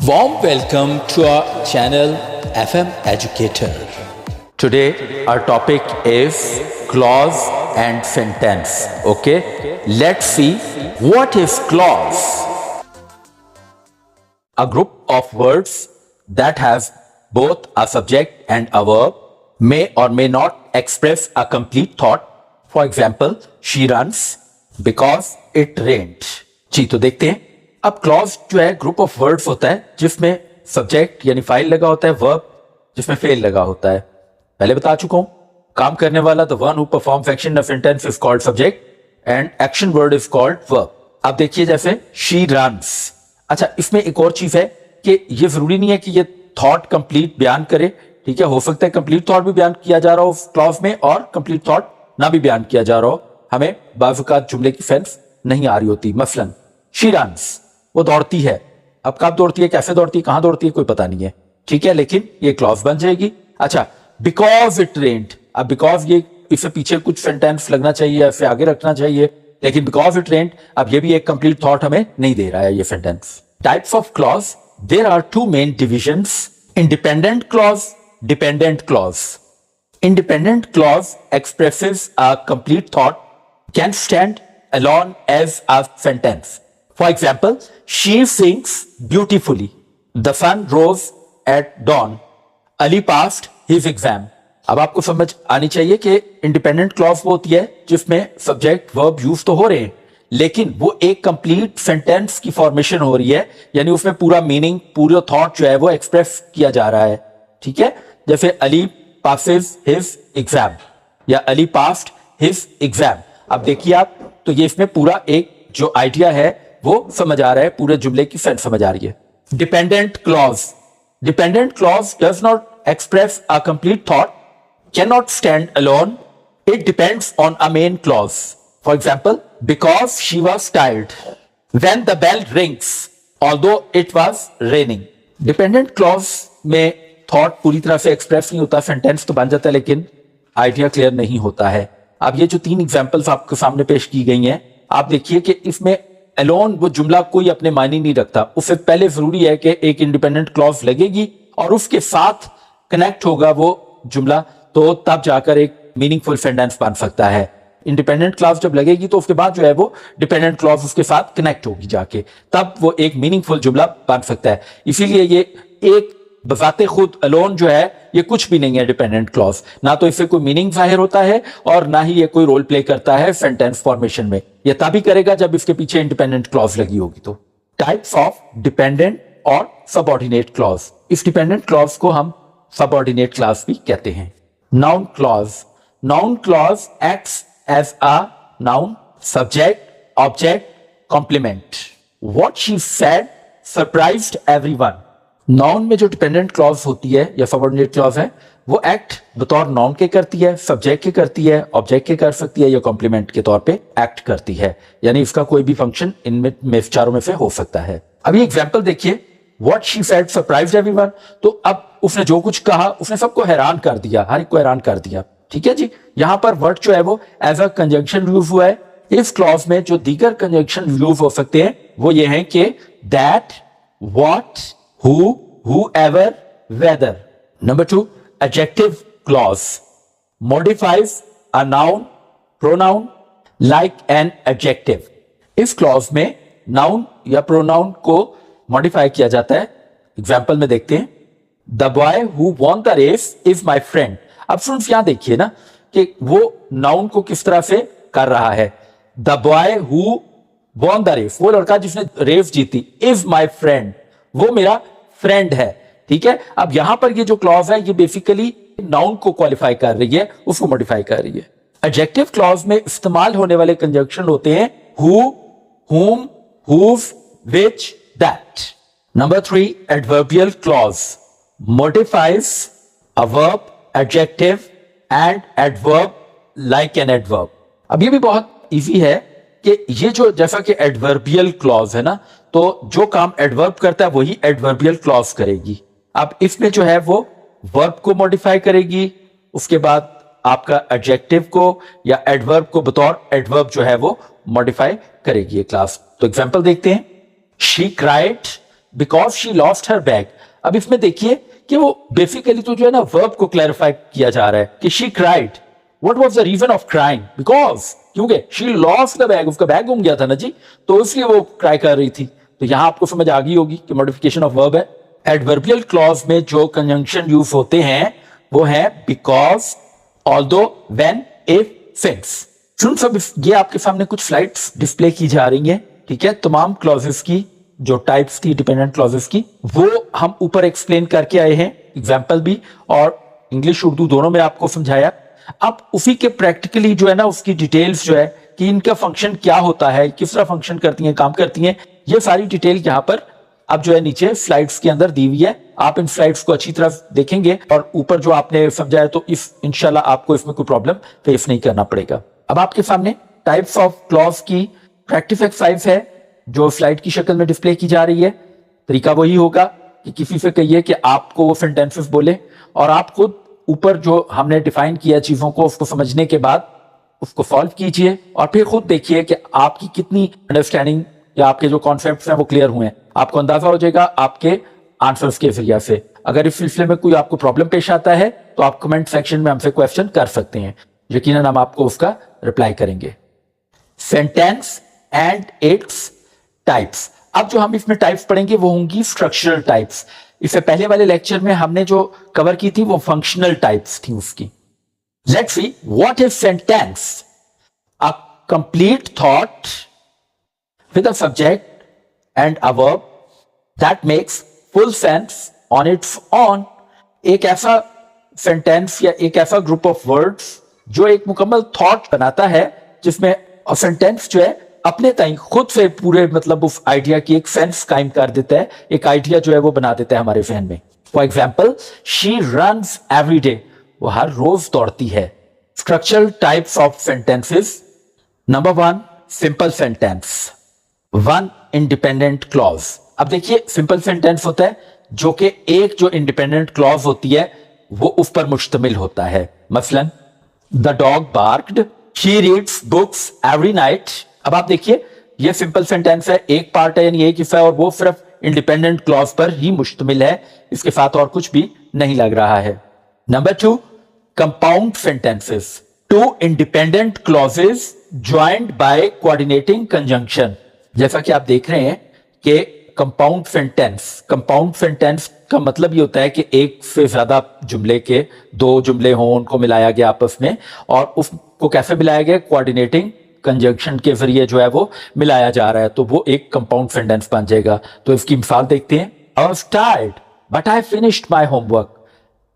Warm welcome to our channel FM Educator. Today our topic is clause and sentence. Okay, let's see what is clause. A group of words that have both a subject and a verb may or may not express a complete thought. For example, she runs because it rained. जी तो देखते हैं. अब clause जो है group of words होता है जिसमें subject यानी फाइल लगा होता है, वर्ब जिसमें फेल लगा होता है. पहले बता चुका हूं, काम करने वाला the one who performs action in a sentence is called subject and action word is called verb. अब देखिए जैसे शी रन्स. अच्छा, इसमें एक और चीज है कि ये जरूरी नहीं है कि ये थॉट कंप्लीट बयान करे. ठीक है, हो सकता है कंप्लीट थॉट भी बयान किया जा रहा हो क्लॉज में और कंप्लीट थॉट ना भी बयान किया जा रहा हो. हमें बाज़ औक़ात जुमले की सेंस नहीं आ रही होती. मसलन शी रन्स, वो दौड़ती है. अब कब दौड़ती है, कैसे दौड़ती है, कहां दौड़ती है, कोई पता नहीं है. ठीक है, लेकिन ये क्लॉज बन जाएगी. अच्छा, बिकॉज इट रेन्ड. अब बिकॉज ये इससे पीछे कुछ सेंटेंस लगना चाहिए या फिर आगे रखना चाहिए, लेकिन बिकॉज इट रेन्ड अब ये भी एक कंप्लीट थॉट हमें नहीं दे रहा है ये sentence. Types of clause, there are two main divisions, independent clause, dependent clause. Independent clause expresses a complete thought, can stand alone as a sentence. For example, she sings beautifully. The sun rose at dawn. Ali passed his exam. अब आपको समझ आनी चाहिए कि independent clause वो होती है जिसमें सब्जेक्ट वर्ब यूज तो हो रहे हैं लेकिन वो एक कंप्लीट सेंटेंस की फॉर्मेशन हो रही है, यानी उसमें पूरा मीनिंग, पूरा थॉट जो है वो एक्सप्रेस किया जा रहा है. ठीक है, जैसे अली passes his exam या अली passed his exam. अब देखिए आप, तो ये इसमें पूरा एक जो आइडिया है वो समझ आ रहा है, पूरे जुमले की सेंस समझ आ रही है. Dependent clause, dependent clause does not express a complete thought, can not stand alone, it depends on a main clause. For example, because she was tired when the bell rings although it was raining. Dependent clause में thought पूरी तरह से express नहीं होता, sentence तो बन जाता है लेकिन आइडिया क्लियर नहीं होता है. अब ये जो 3 एग्जांपल्स आपके सामने पेश की गई हैं, आप देखिए कि इसमें अलोन वो जुमला कोई अपने मायने नहीं रखता. उससे पहले जरूरी है कि एक इंडिपेंडेंट क्लॉज लगेगी और उसके साथ कनेक्ट होगा वो जुमला, तो तब जाकर एक मीनिंगफुल सेंटेंस बन सकता है. इंडिपेंडेंट क्लॉज जब लगेगी तो उसके बाद जो है वो डिपेंडेंट क्लॉज उसके साथ कनेक्ट होगी जाके, तब वो एक मीनिंगफुल जुमला बन सकता है. इसीलिए ये एक बजाते खुद अलोन जो है ये कुछ भी नहीं है डिपेंडेंट क्लॉज. ना तो इससे कोई मीनिंग जाहिर होता है और ना ही ये कोई रोल प्ले करता है सेंटेंस फॉर्मेशन में. ये तभी करेगा जब इसके पीछे इंडिपेंडेंट क्लॉज लगी होगी. तो टाइप्स ऑफ डिपेंडेंट और सबऑर्डिनेट क्लॉज. इस डिपेंडेंट क्लॉज को हम सबऑर्डिनेट क्लॉज भी कहते हैं. Noun clause, noun clause acts as a noun, subject, object, complement. What she said surprised everyone. Noun में जो डिपेंडेंट क्लॉज होती है या सबऑर्डिनेट क्लॉज है वो एक्ट बतौर नाउन के करती है, सब्जेक्ट के करती है, ऑब्जेक्ट के कर सकती है या कॉम्प्लीमेंट के तौर पे एक्ट करती है, यानी इसका कोई भी फंक्शन इनमें चारों में से हो सकता है. अभी एग्जांपल देखिए, what she said surprised everyone. तो अब उसने जो कुछ कहा उसने सबको हैरान कर दिया, हर एक को हैरान कर दिया. ठीक है जी, यहां पर वर्ड जो है वो एज अ कंजंक्शन यूज हुआ है. इस क्लॉज में जो दीगर कंजंक्शन यूज हो सकते हैं वो ये हैं कि that, what, who, whoever, whether. Number 2, adjective clause modifies a noun, pronoun like an adjective. इस क्लॉज में नाउन या प्रोनाउन को मॉडिफाई किया जाता है. एग्जाम्पल में देखते हैं, the boy who won the race is my friend. अब फ्रेंड्स यहां देखिए ना कि वो नाउन को किस तरह से कर रहा है. The boy who won the race, वो लड़का जिसने रेस जीती, इज माई फ्रेंड, वो मेरा फ्रेंड है. ठीक है, अब यहां पर ये जो क्लॉज है ये बेसिकली नाउन को क्वालिफाई कर रही है, उसको मॉडिफाई कर रही है. एडजेक्टिव क्लॉज में इस्तेमाल होने वाले कंजंक्शन होते हैं who, whom, whose, which, that. Number 3, adverbial clause modifies a verb, adjective and adverb like an adverb. अब ये भी बहुत इजी है कि ये जो जैसा कि एडवर्बियल क्लॉज है ना, तो जो काम एडवर्ब करता है वही एडवर्बियल क्लॉज करेगी. अब इसमें जो है वो वर्ब को मॉडिफाई करेगी, उसके बाद आपका एडजेक्टिव को या एडवर्ब को बतौर एडवर्ब जो है वो मॉडिफाई करेगी ये क्लास. तो एग्जांपल देखते हैं, she cried because she lost her bag. अब इसमें देखिए कि वो बेसिकली तो जो है ना वर्ब को क्लैरिफाई किया जा रहा है कि she cried, what was the reason of crying, because क्योंकि शी लॉस्ट द बैग, उसका बैग गुम गया था ना जी, तो इसलिए वो क्राई कर रही थी। तो यहां आपको समझ आ गई होगी कि मॉडिफिकेशन ऑफ वर्ब है। एडवर्बियल क्लॉज में जो कंजंक्शन यूज होते हैं वो है because, although, when, if, since. Students अब ये आपके सामने कुछ स्लाइड्स डिस्प्ले की जा रही हैं, ठीक है। तमाम क्लॉजेस की जो टाइप्स थी डिपेंडेंट क्लॉजेस की वो हम ऊपर एक्सप्लेन करके आए हैं, एग्जाम्पल भी और इंग्लिश उर्दू दोनों में आपको समझाया। अब उसी के प्रैक्टिकली जो है ना उसकी डिटेल्स जो है कि इनका फंक्शन क्या होता है, किस तरह फंक्शन करती हैं, काम करती हैं, ये सारी डिटेल यहां पर अब जो है नीचे स्लाइड्स के अंदर दी हुई है। आप इन स्लाइड्स को अच्छी तरह देखेंगे और ऊपर जो आपने समझाया तो इफ इंशाल्लाह आपको इसमें कोई प्रॉब्लम फेस नहीं करना पड़ेगा। अब आपके सामने टाइप्स ऑफ क्लॉज की प्रैक्टिस एक्सरसाइज है जो स्लाइड की शक्ल में डिस्प्ले की जा रही है। तरीका वही होगा कि किसी से कहिए कि आपको वो सेंटेंसेस बोले और आप खुद ऊपर जो हमने डिफाइन किया चीजों को उसको समझने के बाद उसको सॉल्व कीजिए और फिर खुद देखिए कि आपकी कितनी अंडरस्टैंडिंग या आपके जो कॉन्सेप्ट्स हैं वो क्लियर हुए हैं। आपको अंदाजा हो जाएगा आपके आंसर्स के जरिए से। अगर इस सिलसिले में कोई आपको प्रॉब्लम पेश आता है तो आप कमेंट सेक्शन में हमसे क्वेश्चन कर सकते हैं, यकीनन हम आपको उसका रिप्लाई करेंगे। Sentence and its types. अब जो हम इसमें टाइप्स पढ़ेंगे वो होंगी स्ट्रक्चरल टाइप्स। इससे पहले वाले लेक्चर में हमने जो कवर की थी वो फंक्शनल टाइप्स थी उसकी। Let's see what is sentence, a complete thought with a subject and a verb that makes full sense on its own। एक ऐसा सेंटेंस या एक ऐसा ग्रुप ऑफ वर्ड्स जो एक मुकम्मल थॉट बनाता है जिसमें सेंटेंस जो है अपने ताई खुद से पूरे मतलब उस आइडिया की एक सेंस कायम कर देता है, एक आइडिया जो है वो बना देता है हमारे जहन में। For example she runs every day, वो हर रोज दौड़ती है। Structural types of sentences. Number 1 simple sentence, one independent clause. अब देखिए सिंपल सेंटेंस होता है जो कि एक जो इंडिपेंडेंट क्लॉज होती है वो उस पर मुश्तमिल होता है। मसलन the dog barked, she reads books every night. अब आप देखिए ये सिंपल सेंटेंस है, एक पार्ट है यानी एक हिस्सा है और वो सिर्फ इंडिपेंडेंट क्लॉज पर ही मुश्तमिल है, इसके साथ और कुछ भी नहीं लग रहा है। Number 2 compound sentences, two independent clauses joined by coordinating conjunction. जैसा कि आप देख रहे हैं कि कंपाउंड सेंटेंस का मतलब ये होता है कि एक से ज्यादा जुमले के दो जुमले हों, उनको मिलाया गया आपस में और उसको कैसे मिलाया गया, कोऑर्डिनेटिंग कंजंक्शन के जरिए जो है वो मिलाया जा रहा है, तो वो एक कंपाउंड सेंटेंस बन जाएगा। तो इसकी मिसाल देखते हैं। I was tired but I finished my homework.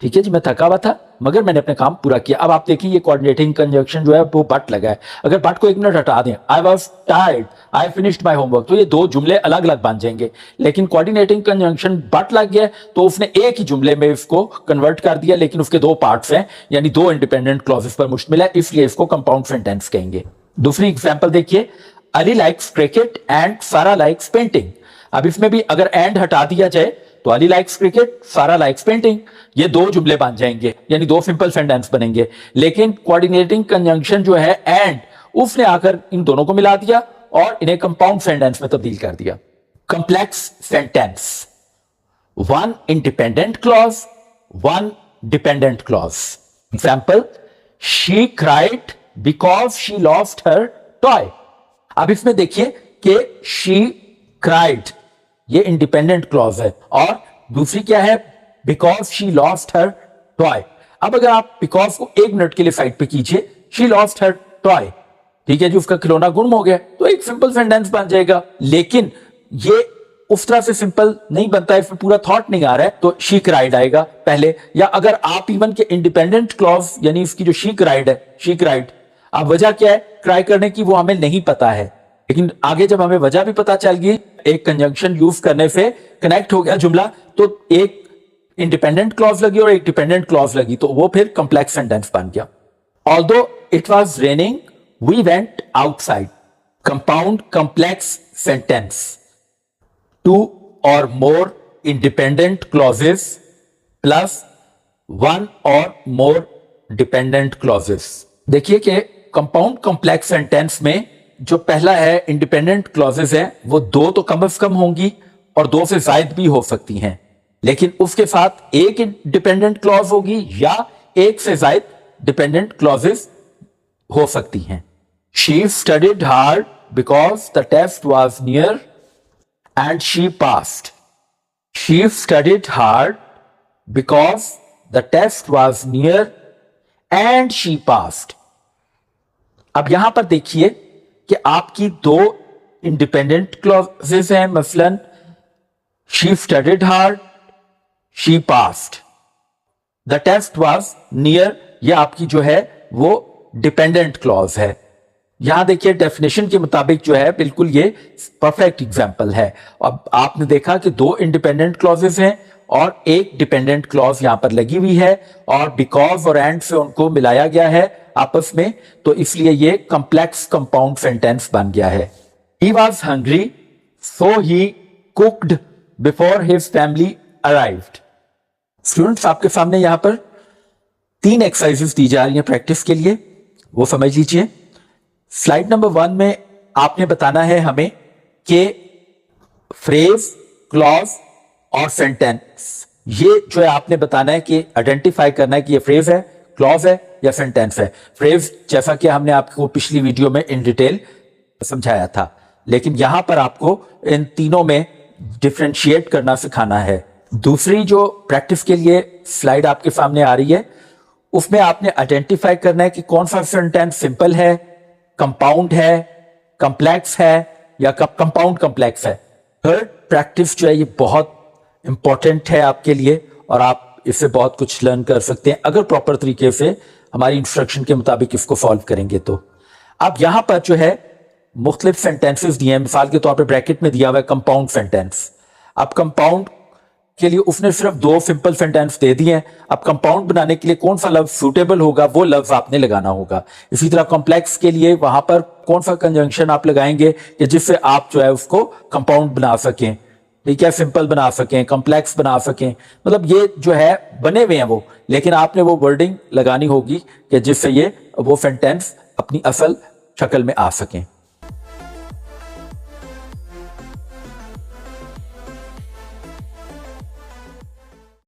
ठीक है जी, मैं थका हुआ था मगर मैंने अपने काम पूरा किया। अब आप देखिए ये कोऑर्डिनेटिंग कंजंक्शन जो है वो बट लगा है। अगर बट को एक मिनट हटा दें, I was tired I finished my homework, तो ये दो जुमले अलग अलग बन जाएंगे। लेकिन कोऑर्डिनेटिंग कंजंक्शन बट लग गया तो उसने एक ही जुमले में इसको कन्वर्ट कर दिया, लेकिन उसके दो पार्ट्स हैं यानी दो इंडिपेंडेंट क्लॉजेस पर मुश्तमिल है, इसलिए इसको कंपाउंड सेंटेंस कहेंगे। दूसरी एग्जाम्पल देखिए, अली लाइक्स क्रिकेट एंड सारा लाइक्स पेंटिंग। अब इसमें भी अगर एंड हटा दिया जाए तो अली लाइक्स क्रिकेट, सारा लाइक्स पेंटिंग, ये दो जुमले बन जाएंगे यानी दो सिंपल सेंटेंस बनेंगे। लेकिन कोऑर्डिनेटिंग कंजंक्शन जो है एंड, उसने आकर इन दोनों को मिला दिया और इन्हें कंपाउंड सेंटेंस में तब्दील कर दिया। Complex sentence, one independent clause, one dependent clause. Example, she cried because she lost her toy. अब इसमें देखिए कि शी क्राइड ये इंडिपेंडेंट क्लॉज है और दूसरी क्या है, because she lost her toy. अब अगर आप बिकॉज को एक मिनट के लिए साइड पे कीजिए, शी लॉस्ट हर टॉय, ठीक है जी, उसका खिलौना गुम हो गया, तो एक सिंपल सेंटेंस बन जाएगा। लेकिन ये उस तरह से सिंपल नहीं बनता है, पूरा थॉट नहीं आ रहा है, तो शी क्राइड आएगा पहले। या अगर आप इवन के इंडिपेंडेंट क्लॉज यानी इसकी जो शी क्राइड है, शी क्राइड, अब वजह क्या है क्राई करने की वो हमें नहीं पता है, लेकिन आगे जब हमें वजह भी पता चल गई, एक कंजंक्शन यूज करने से कनेक्ट हो गया जुमला, तो एक इंडिपेंडेंट क्लॉज लगी और एक डिपेंडेंट क्लॉज लगी, तो वो फिर कंप्लेक्स सेंटेंस बन गया। Although it was raining we went outside. Compound complex sentence, two or more independent clauses plus one or more dependent clauses. देखिए कि कंपाउंड कॉम्प्लेक्स सेंटेंस में जो पहला है इंडिपेंडेंट क्लॉजेस है वो दो तो कम से कम होंगी और दो से ज्यादा भी हो सकती हैं, लेकिन उसके साथ एक डिपेंडेंट क्लॉज होगी या एक से ज्यादा डिपेंडेंट क्लॉजेस हो सकती हैं। She studied hard because the test was near and she passed. She studied hard because the test was near and she passed. अब यहां पर देखिए कि आपकी दो इंडिपेंडेंट क्लॉजेस हैं, मसलन she studied hard, she passed, the test was near, ये आपकी जो है वो डिपेंडेंट क्लॉज है। यहां देखिए डेफिनेशन के मुताबिक जो है बिल्कुल ये परफेक्ट एग्जांपल है। अब आपने देखा कि दो इंडिपेंडेंट क्लॉजेस हैं और एक डिपेंडेंट क्लॉज यहां पर लगी हुई है और बिकॉज और एंड से उनको मिलाया गया है आपस में, तो इसलिए ये कॉम्प्लेक्स कंपाउंड सेंटेंस बन गया है। He was hungry, so he cooked before his family arrived. Students, आपके सामने यहां पर 3 एक्सरसाइजेस दी जा रही हैं प्रैक्टिस के लिए, वो समझ लीजिए। स्लाइड नंबर 1 में आपने बताना है हमें कि फ्रेज, क्लॉज और सेंटेंस, ये जो है आपने बताना है कि आइडेंटिफाई करना है कि ये फ्रेज है, क्लॉज है या सेंटेंस है। फ्रेज जैसा कि हमने आपको पिछली वीडियो में इन डिटेल समझाया था, लेकिन यहां पर आपको इन तीनों में डिफरेंशिएट करना सिखाना है। दूसरी जो प्रैक्टिस के लिए स्लाइड आपके सामने आ रही है, उसमें आपने आइडेंटिफाई करना है कि कौन सा सेंटेंस सिंपल है, कंपाउंड है, कॉम्प्लेक्स है या कंपाउंड कॉम्प्लेक्स है। थर्ड प्रैक्टिस जो है ये बहुत इंपॉर्टेंट है आपके लिए और आप इससे बहुत कुछ लर्न कर सकते हैं अगर प्रॉपर तरीके से हमारी इंस्ट्रक्शन के मुताबिक इसको सॉल्व करेंगे। तो अब यहां पर जो है मुख्तलिफ सेंटेंसेस दिए हैं, मिसाल के तौर पे ब्रैकेट में दिया हुआ है कंपाउंड सेंटेंस। अब कंपाउंड के लिए उसने सिर्फ 2 सिंपल सेंटेंस दे दिए हैं। अब कंपाउंड बनाने के लिए कौन सा लफ्ज सूटेबल होगा वो लफ्ज आपने लगाना होगा। इसी तरह कॉम्प्लेक्स के लिए वहां पर कौन सा कंजंक्शन आप लगाएंगे कि जिससे आप जो है उसको कंपाउंड बना सकें, ठीक है, सिंपल बना सकें, कॉम्प्लेक्स बना सकें। मतलब ये जो है बने हुए हैं वो, लेकिन आपने वो वर्डिंग लगानी होगी कि जिससे ये वो सेंटेंस अपनी असल शक्ल में आ सकें।